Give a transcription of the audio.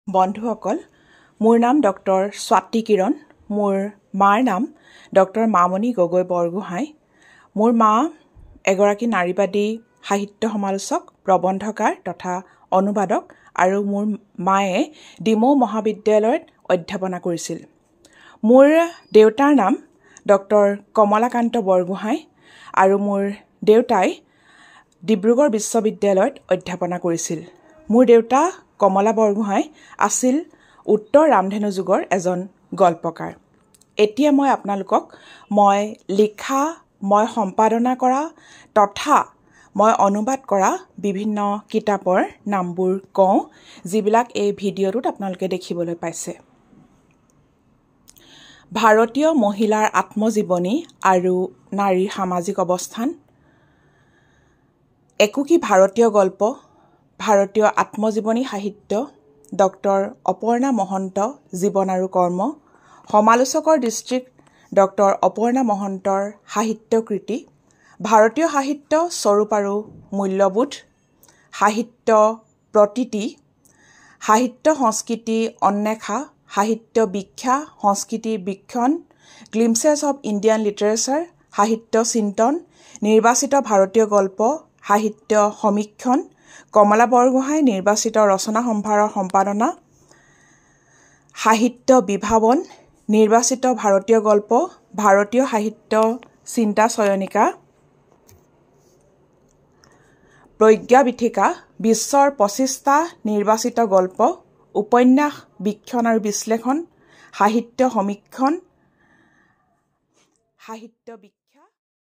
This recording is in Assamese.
বন্ধুসকল, মোৰ নাম ডক্টৰ স্বাতি কিৰণ। মোৰ মাৰ নাম ডক্টৰ মামণি গগৈ বৰগোহাঁই। মোৰ মা এগৰাকী নাৰীবাদী সাহিত্য সমালোচক, প্ৰবন্ধকাৰ তথা অনুবাদক আৰু মোৰ মায়ে ডিমৌ মহাবিদ্যালয়ত অধ্যাপনা কৰিছিল। মোৰ দেউতাৰ নাম ডক্টৰ কমলাকান্ত বৰগোহাঁই আৰু মোৰ দেউতাই ডিব্ৰুগড় বিশ্ববিদ্যালয়ত অধ্যাপনা কৰিছিল। মোৰ দেউতা কমলা বৰগোহাঁই আছিল উত্তৰ ৰামধেনু যুগৰ এজন গল্পকাৰ। এতিয়া মই আপোনালোকক মই লিখা, মই সম্পাদনা কৰা তথা মই অনুবাদ কৰা বিভিন্ন কিতাপৰ নামবোৰ কওঁ, যিবিলাক এই ভিডিঅ'টোত আপোনালোকে দেখিবলৈ পাইছে। ভাৰতীয় মহিলাৰ আত্মজীৱনী আৰু নাৰীৰ সামাজিক অৱস্থান, একোকি ভাৰতীয় গল্প, ভাৰতীয় আত্মজীৱনী সাহিত্য, ডক্টৰ অপৰ্ণা মহন্ত জীৱন আৰু কৰ্ম, সমালোচকৰ দৃষ্টিত ডক্টৰ অপৰ্ণা মহন্তৰ সাহিত্যকৃতি, ভাৰতীয় সাহিত্য স্বৰূপ আৰু মূল্যবোধ, সাহিত্য প্ৰতীতি, সাহিত্য সংস্কৃতি অন্বেষা, সাহিত্য ব্যাখ্যা, সংস্কৃতি বীক্ষণ, গ্লিমছেছ অৱ ইণ্ডিয়ান লিটাৰেচাৰ, সাহিত্য চিন্তন, নিৰ্বাচিত ভাৰতীয় গল্প, সাহিত্য সমীক্ষণ, কমলা বৰগোহাঁই নিৰ্বাচিত ৰচনা সম্ভাৰৰ সম্পাদনা, সাহিত্য বিভাৱন, নিৰ্বাচিত ভাৰতীয় গল্প, ভাৰতীয় সাহিত্য চিন্তা চয়নিকা, প্ৰজ্ঞাবীথিকা, বিশ্বৰ ২৫টা নিৰ্বাচিত গল্প, উপন্যাস বীক্ষণ আৰু বিশ্লেষণ, সাহিত্য সমীক্ষণ, সাহিত্য